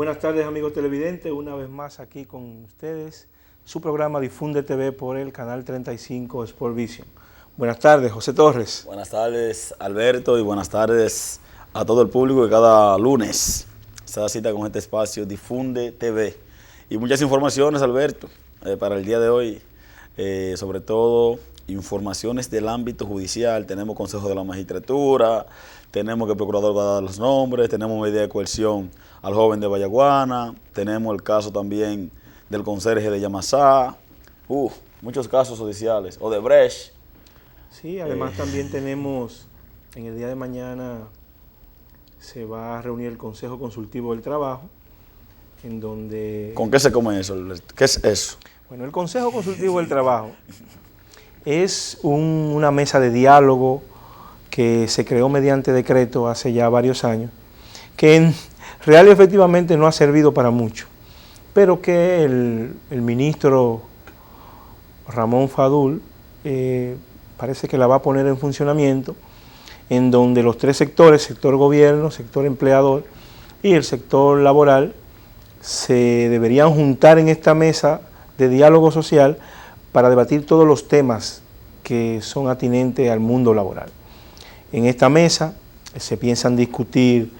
Buenas tardes, amigos televidentes, una vez más aquí con ustedes, su programa Difunde TV por el canal 35 Sport Vision. Buenas tardes, José Torres. Buenas tardes, Alberto, y buenas tardes a todo el público que cada lunes se da cita con este espacio Difunde TV. Y muchas informaciones, Alberto, para el día de hoy, sobre todo informaciones del ámbito judicial. Tenemos consejo de la magistratura, tenemos que el procurador va a dar los nombres, tenemos medida de coerción al joven de Vallaguana, tenemos el caso también del conserje de Yamasá, muchos casos judiciales, Odebrecht. Sí, además también tenemos, en el día de mañana se va a reunir el Consejo Consultivo del Trabajo, en donde... ¿Con qué se come eso? ¿Qué es eso? Bueno, el Consejo Consultivo del Trabajo es una mesa de diálogo que se creó mediante decreto hace ya varios años, que en real y efectivamente no ha servido para mucho, pero que el ministro Ramón Fadul parece que la va a poner en funcionamiento, en donde los tres sectores, sector gobierno, sector empleador y el sector laboral, se deberían juntar en esta mesa de diálogo social para debatir todos los temas que son atinentes al mundo laboral. En esta mesa se piensan discutir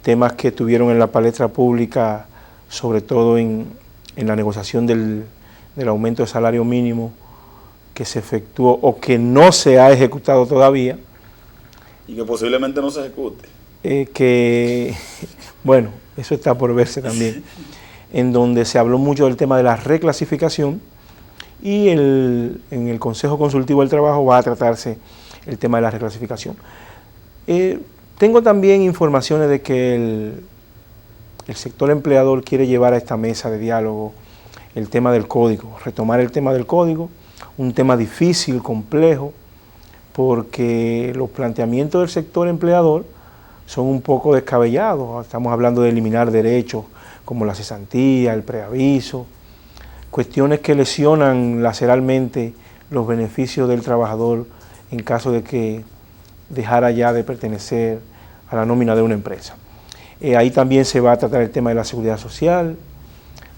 temas que estuvieron en la palestra pública, sobre todo en la negociación del aumento de salario mínimo que se efectuó o que no se ha ejecutado todavía. Y que posiblemente no se ejecute. Bueno, eso está por verse también, en donde se habló mucho del tema de la reclasificación y en el Consejo Consultivo del Trabajo va a tratarse el tema de la reclasificación. Tengo también informaciones de que el sector empleador quiere llevar a esta mesa de diálogo el tema del código, retomar el tema del código, un tema difícil, complejo, porque los planteamientos del sector empleador son un poco descabellados. Estamos hablando de eliminar derechos como la cesantía, el preaviso, cuestiones que lesionan laceralmente los beneficios del trabajador en caso de que dejara ya de pertenecer a la nómina de una empresa. Ahí también se va a tratar el tema de la seguridad social,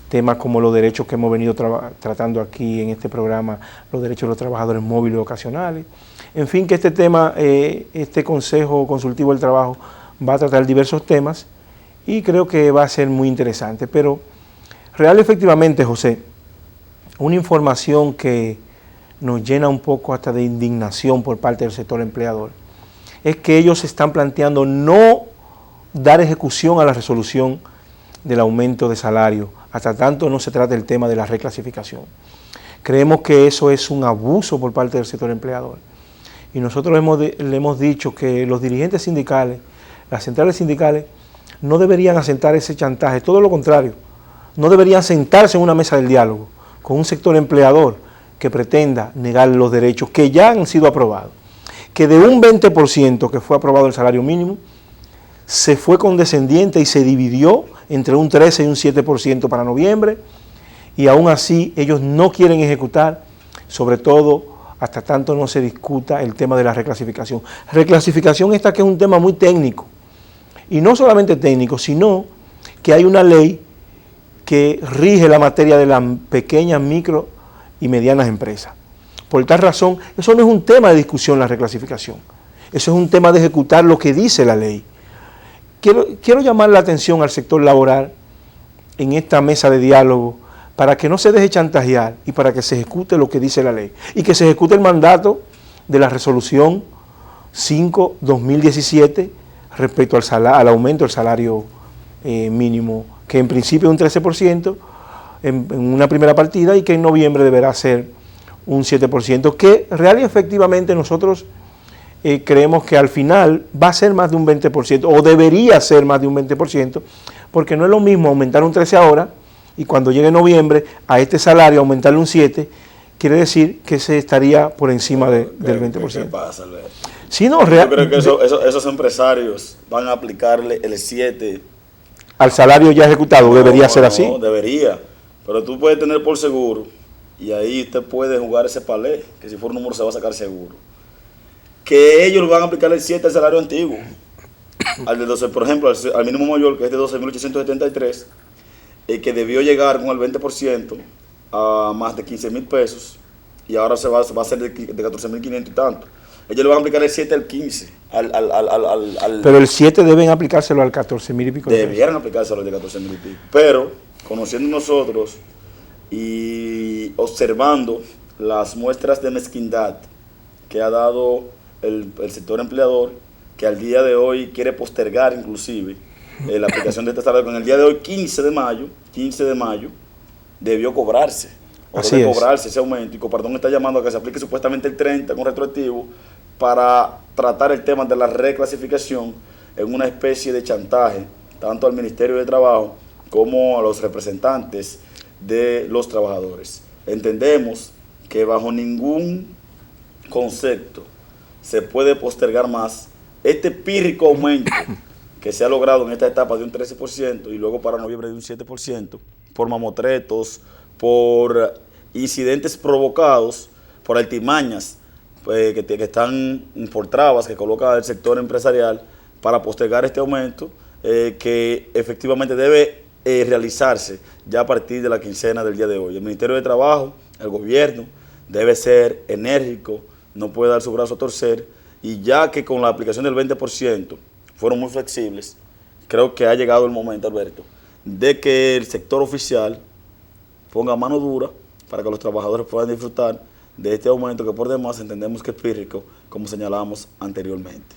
temas como los derechos que hemos venido tratando aquí en este programa, los derechos de los trabajadores móviles y ocasionales. En fin, que este tema, este Consejo Consultivo del Trabajo va a tratar diversos temas y creo que va a ser muy interesante. Pero real efectivamente, José, una información que nos llena un poco hasta de indignación por parte del sector empleador, es que ellos están planteando no dar ejecución a la resolución del aumento de salario, hasta tanto no se trate el tema de la reclasificación. Creemos que eso es un abuso por parte del sector empleador. Y nosotros le hemos dicho que los dirigentes sindicales, las centrales sindicales, no deberían asentar ese chantaje, todo lo contrario, no deberían sentarse en una mesa del diálogo con un sector empleador que pretenda negar los derechos que ya han sido aprobados, que de un 20% que fue aprobado el salario mínimo, se fue condescendiente y se dividió entre un 13 y un 7% para noviembre, y aún así ellos no quieren ejecutar, sobre todo hasta tanto no se discuta el tema de la reclasificación. Reclasificación esta que es un tema muy técnico, y no solamente técnico, sino que hay una ley que rige la materia de las pequeñas, micro y medianas empresas. Por tal razón, eso no es un tema de discusión, la reclasificación. Eso es un tema de ejecutar lo que dice la ley. Quiero llamar la atención al sector laboral en esta mesa de diálogo para que no se deje chantajear y para que se ejecute lo que dice la ley. Y que se ejecute el mandato de la resolución 5/2017 respecto al aumento del salario mínimo, que en principio es un 13% en una primera partida y que en noviembre deberá ser un 7%, que real y efectivamente nosotros creemos que al final va a ser más de un 20%, o debería ser más de un 20%, porque no es lo mismo aumentar un 13 ahora, y cuando llegue noviembre a este salario aumentarle un 7, quiere decir que se estaría por encima del 20%. ¿Qué pasa, Alberto? Sí, no, Yo creo que esos empresarios van a aplicarle el 7 al salario ya ejecutado, debería ser así. No, debería, pero tú puedes tener por seguro, y ahí usted puede jugar ese palé, que si fuera un número se va a sacar seguro, que ellos van a aplicar el 7 al salario antiguo, al de 12, por ejemplo, al mínimo mayor, que es de 12.873, que debió llegar con el 20% a más de 15,000 pesos y ahora va a ser de 14,500 y tanto. Ellos le van a aplicar el 7 al 15. Pero el 7 deben aplicárselo al 14,000 y pico. Debieran aplicárselo al de 14,000 y pico. Pero, conociendo nosotros y observando las muestras de mezquindad que ha dado el sector empleador, que al día de hoy quiere postergar inclusive la aplicación de este salario, con el día de hoy, 15 de mayo, debió cobrarse. O debe cobrarse ese aumento, y Copardón está llamando a que se aplique supuestamente el 30 con retroactivo para tratar el tema de la reclasificación en una especie de chantaje, tanto al Ministerio de Trabajo como a los representantes de los trabajadores. Entendemos que bajo ningún concepto se puede postergar más este pírrico aumento que se ha logrado en esta etapa de un 13% y luego para noviembre de un 7%, por mamotretos, por incidentes provocados, por altimañas que están por trabas que coloca el sector empresarial para postergar este aumento que efectivamente debe realizarse ya a partir de la quincena del día de hoy. El Ministerio de Trabajo, el gobierno, debe ser enérgico, no puede dar su brazo a torcer, y ya que con la aplicación del 20% fueron muy flexibles, creo que ha llegado el momento, Alberto, de que el sector oficial ponga mano dura para que los trabajadores puedan disfrutar de este aumento que por demás entendemos que es pírrico, como señalamos anteriormente.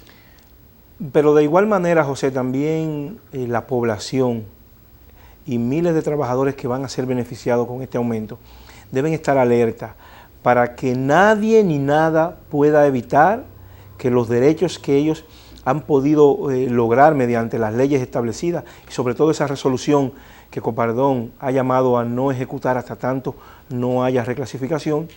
Pero de igual manera, José, también la población y miles de trabajadores que van a ser beneficiados con este aumento deben estar alerta para que nadie ni nada pueda evitar que los derechos que ellos han podido lograr mediante las leyes establecidas y sobre todo esa resolución que Copardón ha llamado a no ejecutar hasta tanto no haya reclasificación,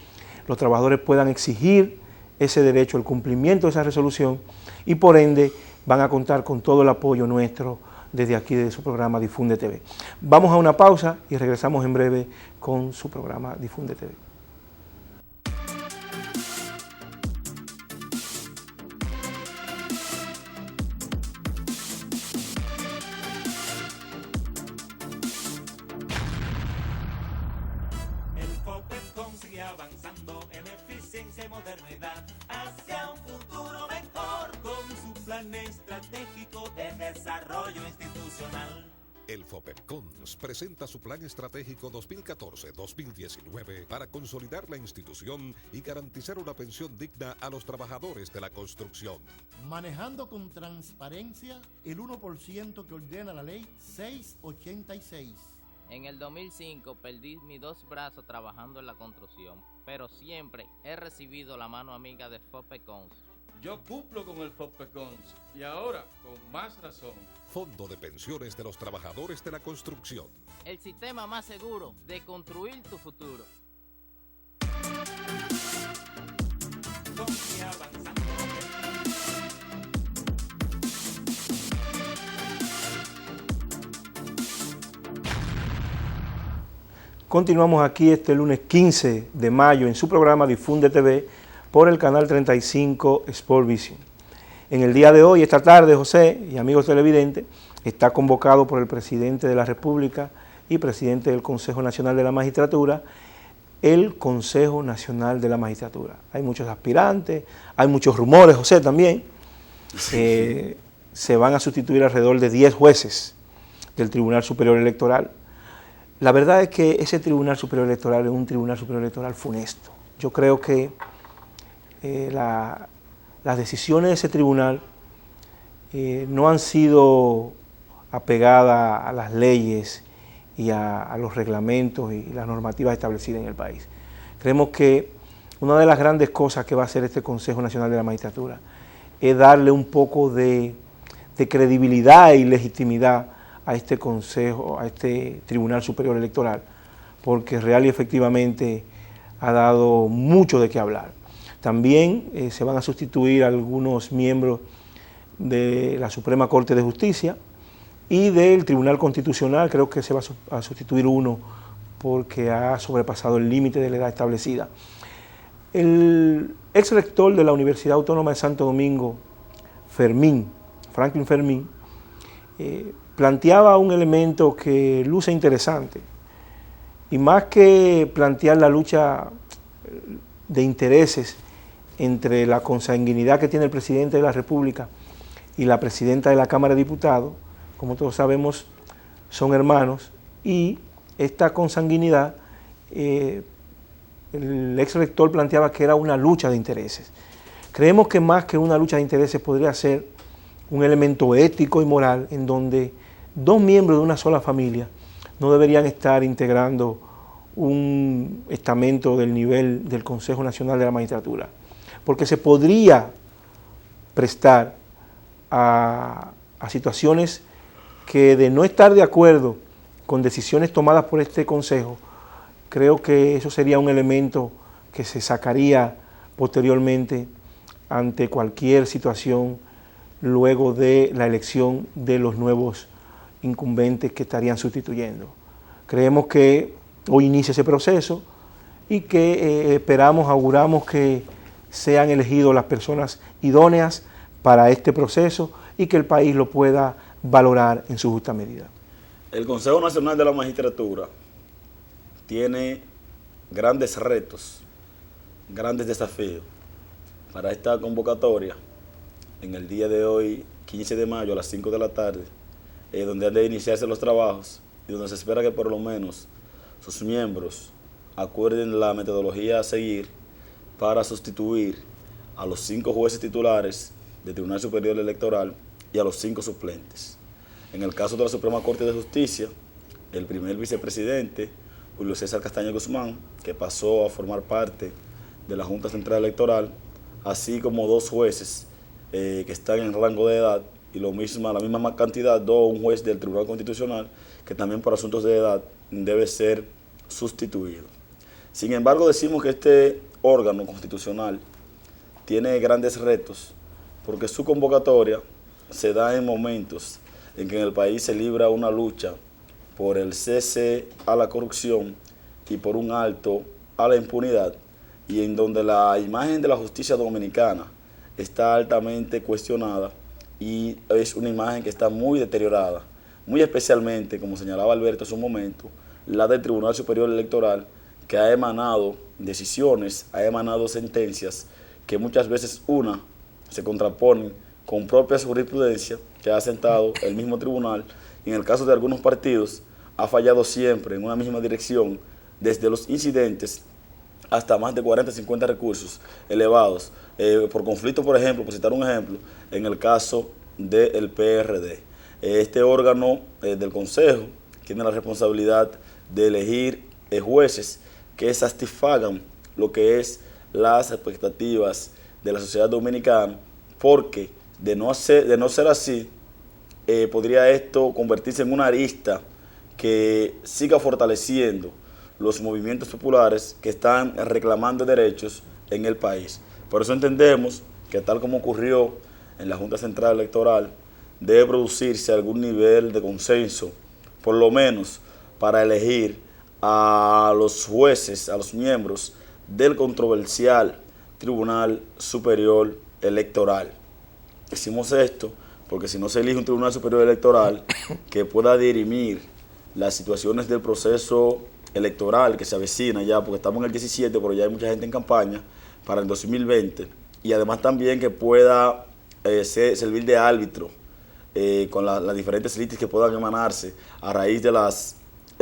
los trabajadores puedan exigir ese derecho, el cumplimiento de esa resolución, y por ende van a contar con todo el apoyo nuestro desde aquí, de su programa Difunde TV. Vamos a una pausa y regresamos en breve con su programa Difunde TV. Avanzando en eficiencia y modernidad hacia un futuro mejor con su plan estratégico de desarrollo institucional. El FOPEPCONS presenta su Plan Estratégico 2014-2019 para consolidar la institución y garantizar una pensión digna a los trabajadores de la construcción. Manejando con transparencia el 1% que ordena la Ley 686. En el 2005 perdí mis 2 brazos trabajando en la construcción, pero siempre he recibido la mano amiga de FOPECONS. Yo cumplo con el FOPECONS y ahora con más razón. Fondo de Pensiones de los Trabajadores de la Construcción. El sistema más seguro de construir tu futuro. Continuamos aquí este lunes 15 de mayo en su programa Difunde TV por el canal 35 Sport Vision. En el día de hoy, esta tarde, José y amigos televidentes, está convocado por el presidente de la República y presidente del Consejo Nacional de la Magistratura, el Consejo Nacional de la Magistratura. Hay muchos aspirantes, hay muchos rumores, José, también. Se van a sustituir alrededor de 10 jueces del Tribunal Superior Electoral. La verdad es que ese Tribunal Superior Electoral es un Tribunal Superior Electoral funesto. Yo creo que las decisiones de ese tribunal no han sido apegadas a las leyes y a los reglamentos y las normativas establecidas en el país. Creemos que una de las grandes cosas que va a hacer este Consejo Nacional de la Magistratura es darle un poco de credibilidad y legitimidad a este Consejo, a este Tribunal Superior Electoral, porque real y efectivamente ha dado mucho de qué hablar. También se van a sustituir algunos miembros de la Suprema Corte de Justicia y del Tribunal Constitucional. Creo que se va a sustituir uno porque ha sobrepasado el límite de la edad establecida. El ex rector de la Universidad Autónoma de Santo Domingo, Franklin Fermín, planteaba un elemento que luce interesante. Y más que plantear la lucha de intereses entre la consanguinidad que tiene el presidente de la República y la presidenta de la Cámara de Diputados, como todos sabemos, son hermanos, y esta consanguinidad, el ex rector planteaba que era una lucha de intereses. Creemos que más que una lucha de intereses podría ser un elemento ético y moral en donde dos miembros de una sola familia no deberían estar integrando un estamento del nivel del Consejo Nacional de la Magistratura, porque se podría prestar a situaciones que, de no estar de acuerdo con decisiones tomadas por este Consejo, creo que eso sería un elemento que se sacaría posteriormente ante cualquier situación luego de la elección de los nuevos incumbentes que estarían sustituyendo. Creemos que hoy inicia ese proceso y que auguramos que sean elegidos las personas idóneas para este proceso y que el país lo pueda valorar en su justa medida. El Consejo Nacional de la Magistratura tiene grandes retos, grandes desafíos para esta convocatoria en el día de hoy, 15 de mayo a las 5 de la tarde, donde han de iniciarse los trabajos y donde se espera que por lo menos sus miembros acuerden la metodología a seguir para sustituir a los 5 jueces titulares del Tribunal Superior Electoral y a los 5 suplentes. En el caso de la Suprema Corte de Justicia, el primer vicepresidente, Julio César Castaño Guzmán, que pasó a formar parte de la Junta Central Electoral, así como 2 jueces que están en rango de edad, y la misma cantidad, un juez del Tribunal Constitucional, que también por asuntos de edad debe ser sustituido. Sin embargo, decimos que este órgano constitucional tiene grandes retos, porque su convocatoria se da en momentos en que en el país se libra una lucha por el cese a la corrupción y por un alto a la impunidad, y en donde la imagen de la justicia dominicana está altamente cuestionada y es una imagen que está muy deteriorada, muy especialmente, como señalaba Alberto hace un momento, la del Tribunal Superior Electoral, que ha emanado decisiones, ha emanado sentencias que muchas veces se contraponen con propias jurisprudencias que ha sentado el mismo tribunal, y en el caso de algunos partidos ha fallado siempre en una misma dirección, desde los incidentes hasta más de 40, 50 recursos elevados por conflicto, por ejemplo, por citar un ejemplo, en el caso del PRD. Este órgano del Consejo tiene la responsabilidad de elegir jueces que satisfagan lo que es las expectativas de la sociedad dominicana, porque de no ser así, podría esto convertirse en una arista que siga fortaleciendo los movimientos populares que están reclamando derechos en el país. Por eso entendemos que, tal como ocurrió en la Junta Central Electoral, debe producirse algún nivel de consenso, por lo menos para elegir a los jueces, a los miembros del controversial Tribunal Superior Electoral. Decimos esto porque si no se elige un Tribunal Superior Electoral que pueda dirimir las situaciones del proceso electoral que se avecina ya, porque estamos en el 17, pero ya hay mucha gente en campaña para el 2020, y además también que pueda servir de árbitro con las diferentes élites que puedan emanarse a raíz de las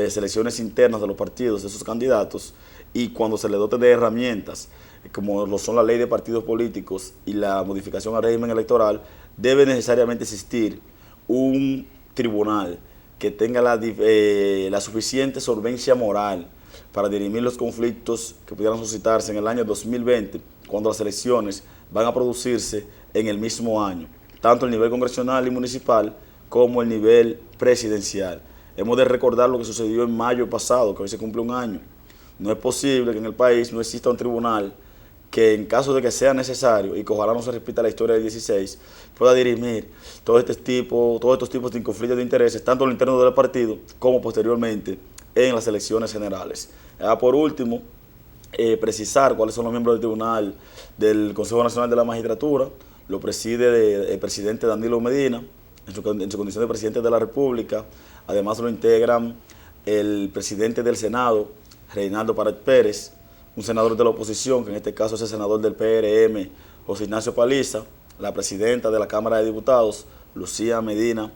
selecciones internas de los partidos, de sus candidatos, y cuando se le dote de herramientas, como lo son la ley de partidos políticos y la modificación al régimen electoral, debe necesariamente existir un tribunal que tenga la suficiente solvencia moral para dirimir los conflictos que pudieran suscitarse en el año 2020, cuando las elecciones van a producirse en el mismo año, tanto el nivel congresional y municipal como el nivel presidencial. Hemos de recordar lo que sucedió en mayo pasado, que hoy se cumple un año. No es posible que en el país no exista un tribunal que, en caso de que sea necesario, y que ojalá no se repita la historia del 16, pueda dirimir todos estos tipos de conflictos de intereses, tanto en lo interno del partido como posteriormente en las elecciones generales. Por último, precisar cuáles son los miembros del Tribunal del Consejo Nacional de la Magistratura. Lo preside el presidente Danilo Medina, en su condición de presidente de la República. Además lo integran el presidente del Senado, Reinaldo Pared Pérez, un senador de la oposición, que en este caso es el senador del PRM, José Ignacio Paliza, la presidenta de la Cámara de Diputados, Lucía Medina,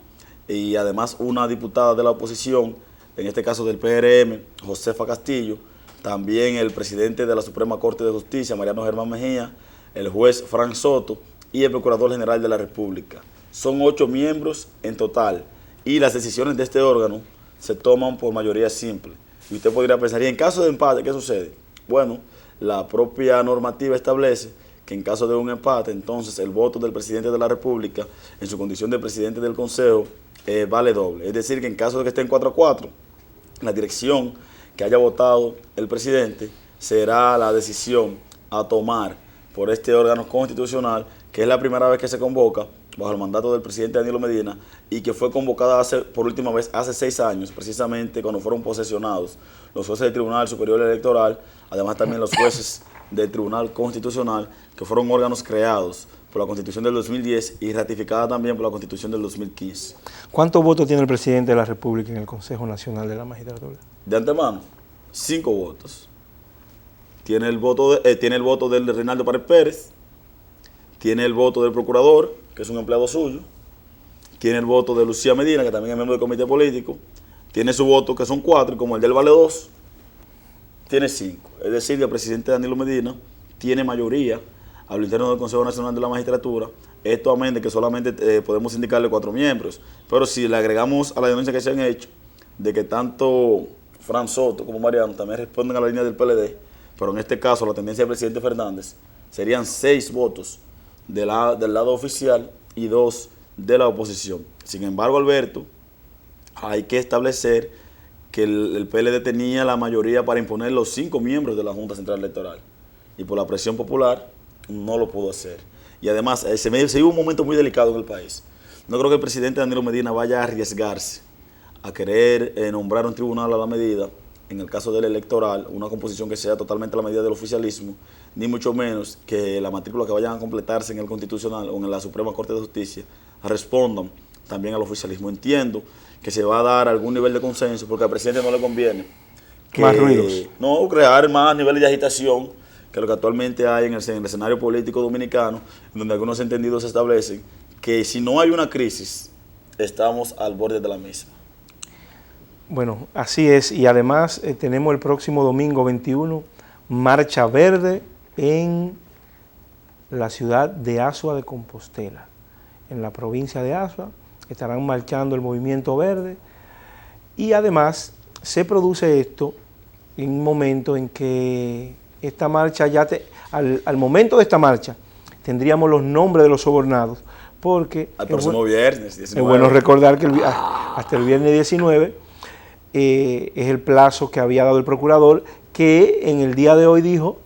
y además una diputada de la oposición, en este caso del PRM, Josefa Castillo, también el presidente de la Suprema Corte de Justicia, Mariano Germán Mejía, el juez Frank Soto y el Procurador General de la República. Son 8 miembros en total y las decisiones de este órgano se toman por mayoría simple. Y usted podría pensar, ¿y en caso de empate qué sucede? Bueno, la propia normativa establece que en caso de un empate, entonces el voto del presidente de la República en su condición de presidente del Consejo vale doble. Es decir, que en caso de que estén 4-4, la dirección que haya votado el presidente será la decisión a tomar por este órgano constitucional, que es la primera vez que se convoca bajo el mandato del presidente Danilo Medina y que fue convocada por última vez hace 6 años, precisamente cuando fueron posesionados los jueces del Tribunal Superior Electoral, además también los jueces del Tribunal Constitucional, que fueron órganos creados por la Constitución del 2010 y ratificada también por la Constitución del 2015. ¿Cuántos votos tiene el presidente de la República en el Consejo Nacional de la Magistratura? De antemano, 5 votos. Tiene el voto del Reinaldo Pared Pérez, tiene el voto del procurador, que es un empleado suyo, tiene el voto de Lucía Medina, que también es miembro del comité político, tiene su voto, que son 4, y como el del vale 2, tiene 5. Es decir, que el presidente Danilo Medina tiene mayoría a lo interno del Consejo Nacional de la Magistratura, esto a menos de que solamente podemos indicarle 4 miembros. Pero si le agregamos a la denuncia que se han hecho, de que tanto Fran Soto como Mariano también responden a la línea del PLD, pero en este caso la tendencia del presidente Fernández, serían 6 votos del lado oficial y 2 de la oposición. Sin embargo, Alberto, hay que establecer que el PLD tenía la mayoría para imponer los 5 miembros de la Junta Central Electoral y por la presión popular no lo pudo hacer. Y además se dio un momento muy delicado en el país. No creo que el presidente Danilo Medina vaya a arriesgarse a querer nombrar un tribunal a la medida, en el caso del electoral, una composición que sea totalmente a la medida del oficialismo, ni mucho menos que la matrícula que vayan a completarse en el Constitucional o en la Suprema Corte de Justicia respondan también al oficialismo. Entiendo que se va a dar algún nivel de consenso porque al presidente no le conviene más ruidos. No crear más niveles de agitación que lo que actualmente hay en el escenario político dominicano, donde algunos entendidos establecen que si no hay una crisis, estamos al borde de la misma. Bueno, así es, y además tenemos el próximo domingo 21, Marcha Verde en la ciudad de Azua de Compostela, en la provincia de Azua. Estarán marchando el Movimiento Verde y además se produce esto en un momento en que esta marcha al momento de esta marcha tendríamos los nombres de los sobornados, porque al próximo viernes 19. Es bueno recordar que hasta el viernes 19 es el plazo que había dado el procurador, que en el día de hoy dijo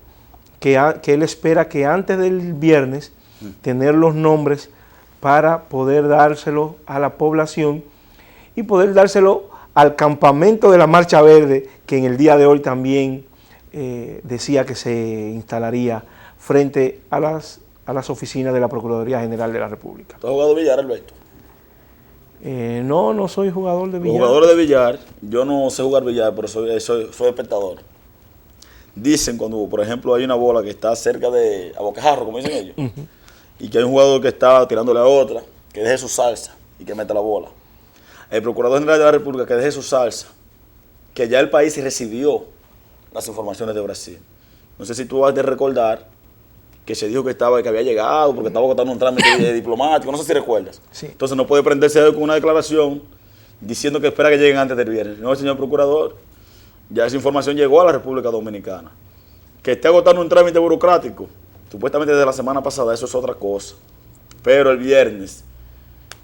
que él espera que antes del viernes tener los nombres para poder dárselo a la población y poder dárselo al campamento de la Marcha Verde, que en el día de hoy también decía que se instalaría frente a las oficinas de la Procuraduría General de la República. ¿Tú has jugado billar, Alberto? No soy jugador de billar. Jugador de billar, yo no sé jugar billar, pero soy espectador. Dicen cuando, por ejemplo, hay una bola que está cerca de a boquejarro, como dicen ellos, y que hay un jugador que está tirándole a otra, que deje su salsa y que meta la bola. El Procurador General de la República que deje su salsa, que ya el país recibió las informaciones de Brasil. No sé si tú has de recordar que se dijo que había llegado porque estaba agotando un trámite diplomático, no sé si recuerdas. Sí. Entonces no puede prenderse con una declaración diciendo que espera que lleguen antes del viernes. No, señor Procurador, ya esa información llegó a la República Dominicana. Que esté agotando un trámite burocrático, supuestamente desde la semana pasada, eso es otra cosa. Pero el viernes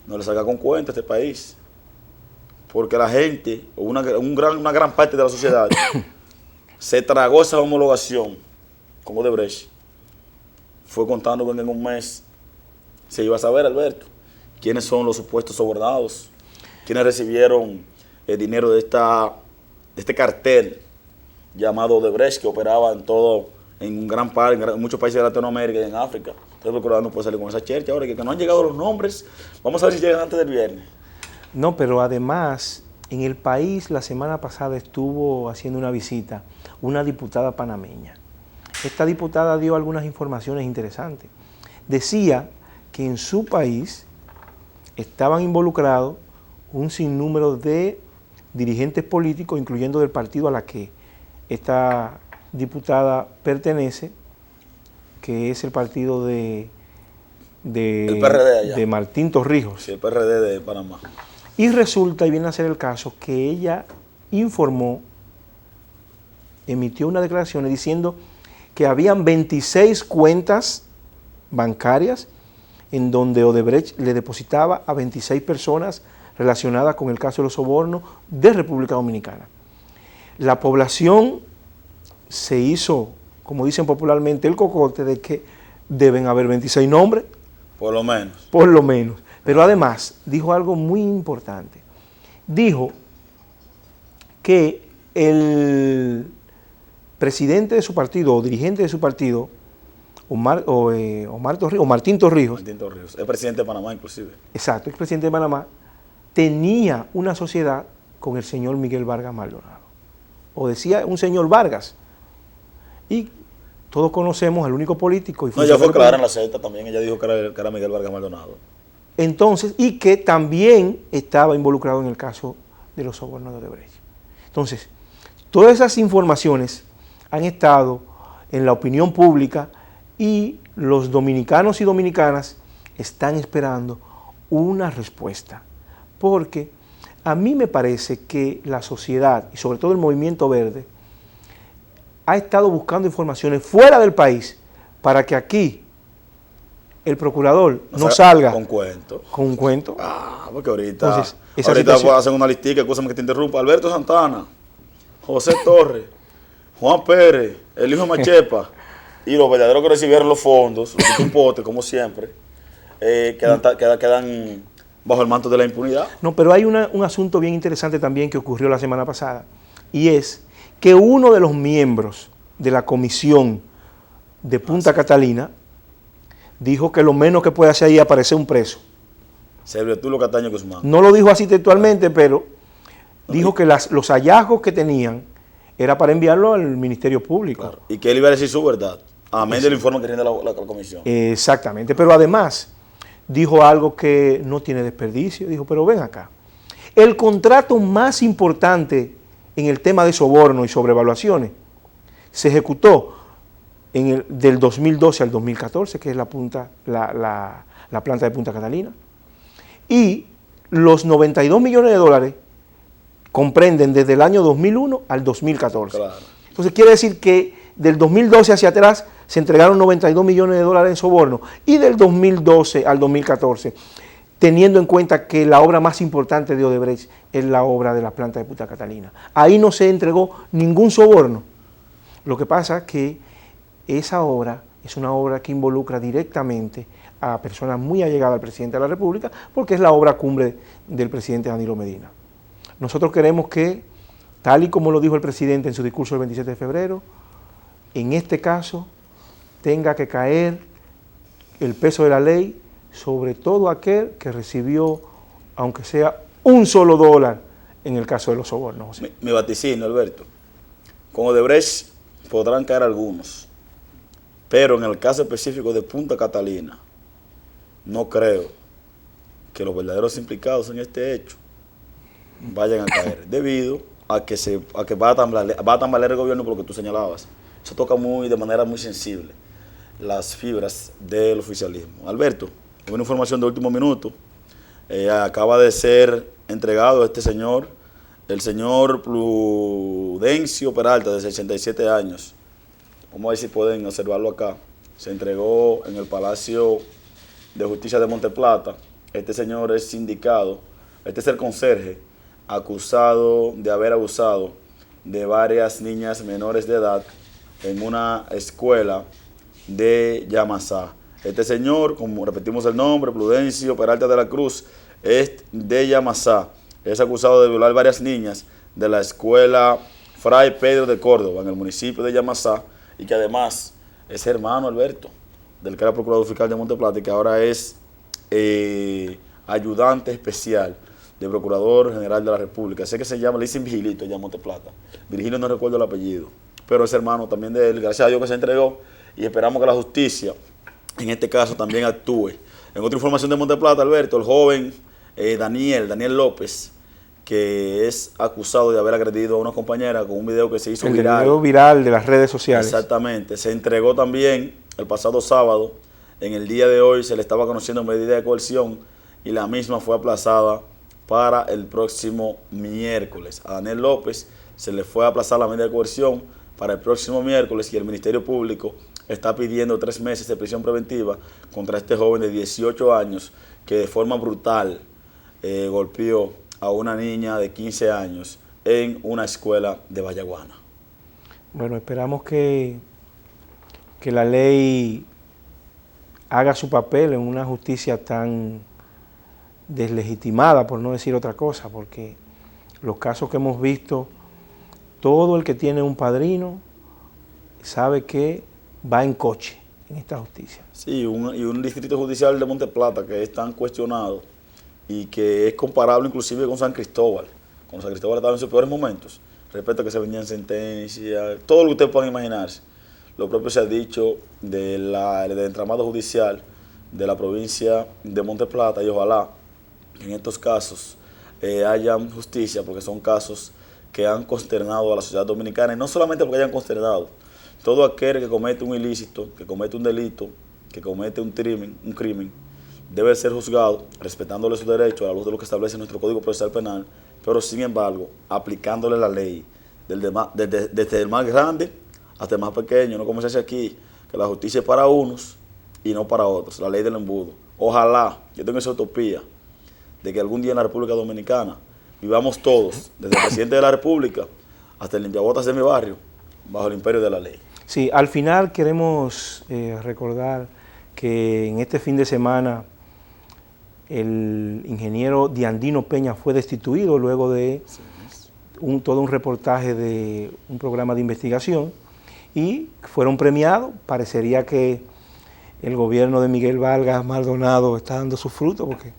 no le salga con cuenta a este país. Porque la gente, o una gran parte de la sociedad, se tragó esa homologación con Odebrecht. Fue contando que en un mes se iba a saber, Alberto, quiénes son los supuestos sobornados, quiénes recibieron el dinero de este cartel llamado Odebrecht, que operaba en muchos países de Latinoamérica y en África. El procurador no puede salir con esa chercha ahora, que no han llegado los nombres. Vamos a ver si llegan antes del viernes. No, pero además, en el país la semana pasada estuvo haciendo una visita una diputada panameña. Esta diputada dio algunas informaciones interesantes. Decía que en su país estaban involucrados un sinnúmero de dirigentes políticos, incluyendo del partido a la que esta diputada pertenece, que es el partido el PRD allá. de Martín Torrijos. Sí, el PRD de Panamá. Y resulta, y viene a ser el caso, que ella informó, emitió unas declaraciones diciendo que habían 26 cuentas bancarias en donde Odebrecht le depositaba a 26 personas relacionadas con el caso de los sobornos de República Dominicana. La población se hizo, como dicen popularmente, el cocote de que deben haber 26 nombres. Por lo menos. Por lo menos. Pero además dijo algo muy importante. Dijo que el presidente de su partido o dirigente de su partido, Martín Torrijos, el presidente de Panamá inclusive. Exacto, el presidente de Panamá, tenía una sociedad con el señor Miguel Vargas Maldonado. O decía un señor Vargas. Y todos conocemos al único político. Y no, ella fue clara en la Z también, ella dijo que era Miguel Vargas Maldonado. Entonces, y que también estaba involucrado en el caso de los sobornos de Odebrecht. Entonces, todas esas informaciones han estado en la opinión pública y los dominicanos y dominicanas están esperando una respuesta. Porque a mí me parece que la sociedad, y sobre todo el movimiento verde, ha estado buscando informaciones fuera del país para que aquí el procurador no salga con cuento. Con un cuento. Porque ahorita, Entonces, hacen una listica, escúchame que te interrumpa. Alberto Santana, José Torres, Juan Pérez, el hijo de Machepa, y los verdaderos que recibieron los fondos, un pote, como siempre, quedan bajo el manto de la impunidad. No, pero hay un asunto bien interesante también que ocurrió la semana pasada, y es que uno de los miembros de la comisión de Punta Catalina dijo que lo menos que puede hacer ahí es aparecer un preso. Servietulo Cataño Guzmán. No lo dijo así textualmente, pero dijo que los hallazgos que tenían era para enviarlo al Ministerio Público. Claro. Y que él iba a decir su verdad, amén del informe que rinde la comisión. Exactamente, pero además dijo algo que no tiene desperdicio. Dijo, pero ven acá, el contrato más importante en el tema de soborno y sobrevaluaciones se ejecutó del 2012 al 2014, que es la planta de Punta Catalina. Y los 92 millones de dólares comprenden desde el año 2001 al 2014. Claro. Entonces quiere decir que del 2012 hacia atrás se entregaron 92 millones de dólares en soborno, y del 2012 al 2014, teniendo en cuenta que la obra más importante de Odebrecht es la obra de la planta de Punta Catalina. Ahí no se entregó ningún soborno. Lo que pasa es que esa obra es una obra que involucra directamente a personas muy allegadas al presidente de la República, porque es la obra cumbre del presidente Danilo Medina. Nosotros queremos que, tal y como lo dijo el presidente en su discurso del 27 de febrero, en este caso tenga que caer el peso de la ley sobre todo aquel que recibió, aunque sea un solo dólar, en el caso de los sobornos. Mi vaticino, Alberto, con Odebrecht podrán caer algunos, pero en el caso específico de Punta Catalina, no creo que los verdaderos implicados en este hecho vayan a caer, debido a que va a tambalear el gobierno por lo que tú señalabas. Eso toca de manera muy sensible las fibras del oficialismo. Alberto, una información de último minuto. Acaba de ser entregado este señor, el señor Prudencio Peralta, de 67 años. Vamos a ver si pueden observarlo acá. Se entregó en el Palacio de Justicia de Monteplata. Este señor es sindicado, este es el conserje, acusado de haber abusado de varias niñas menores de edad en una escuela de Yamasá. Este señor, como repetimos el nombre, Prudencio Peralta de la Cruz, es de Yamasá. Es acusado de violar varias niñas de la escuela Fray Pedro de Córdoba, en el municipio de Yamasá, y que además es hermano, Alberto, del que era procurador fiscal de Monteplata y que ahora es ayudante especial del Procurador General de la República. Sé que se llama, le dicen Vigilito allá en Monteplata. Virgilio no recuerdo el apellido, pero es hermano también de él. Gracias a Dios que se entregó y esperamos que la justicia, en este caso, también actúe. En otra información de Monteplata, Alberto, el joven Daniel López, que es acusado de haber agredido a una compañera con un video que se hizo viral. El video viral de las redes sociales. Exactamente. Se entregó también el pasado sábado. En el día de hoy se le estaba conociendo medida de coerción y la misma fue aplazada para el próximo miércoles. A Daniel López se le fue a aplazar la medida de coerción para el próximo miércoles y el Ministerio Público está pidiendo 3 meses de prisión preventiva contra este joven de 18 años que de forma brutal golpeó a una niña de 15 años en una escuela de Vallaguana. Bueno, esperamos que la ley haga su papel en una justicia tan deslegitimada, por no decir otra cosa, porque los casos que hemos visto, todo el que tiene un padrino sabe que va en coche en esta justicia. Sí, y un distrito judicial de Monteplata que es tan cuestionado y que es comparable inclusive con San Cristóbal. Cuando San Cristóbal estaba en sus peores momentos, respecto a que se vendían sentencias, todo lo que ustedes puedan imaginarse. Lo propio se ha dicho del entramado judicial de la provincia de Monteplata y ojalá en estos casos haya justicia, porque son casos que han consternado a la sociedad dominicana y no solamente porque hayan consternado. Todo aquel que comete un ilícito, que comete un delito, que comete un crimen, debe ser juzgado respetándole sus derechos a la luz de lo que establece nuestro Código Procesal Penal, pero sin embargo aplicándole la ley desde el más grande hasta el más pequeño, no como se hace aquí, que la justicia es para unos y no para otros, la ley del embudo. Ojalá, yo tengo esa utopía de que algún día en la República Dominicana vivamos todos, desde el presidente de la República hasta el limpiabotas de mi barrio, bajo el imperio de la ley. Sí, al final queremos recordar que en este fin de semana el ingeniero Diandino Peña fue destituido luego de todo un reportaje de un programa de investigación y fueron premiados. Parecería que el gobierno de Miguel Vargas Maldonado está dando sus frutos porque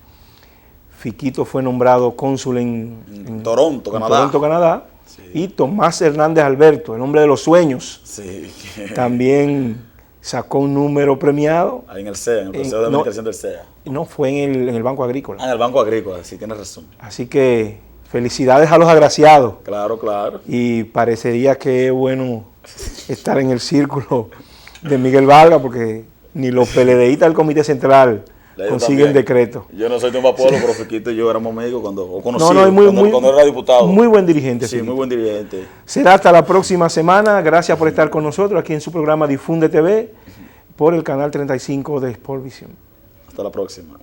Fiquito fue nombrado cónsul en Toronto, Canadá. Sí. Y Tomás Hernández Alberto, el hombre de los sueños, sí, también sacó un número premiado. Ahí en el CEA, en el Consejo de Administración del CEA. No, fue en el Banco Agrícola. En el Banco Agrícola, sí, tienes razón. Así que felicidades a los agraciados. Claro, claro. Y parecería que es bueno estar en el círculo de Miguel Vargas porque ni los PLDistas del Comité Central consiguen decreto. Yo no soy de un Pueblo, pero Fiquito y yo éramos amigos cuando conocidos, cuando era diputado. Muy buen dirigente. Sí, muy buen dirigente. Será hasta la próxima semana. Gracias por estar con nosotros aquí en su programa Difunde TV por el canal 35 de Sportvisión. Hasta la próxima.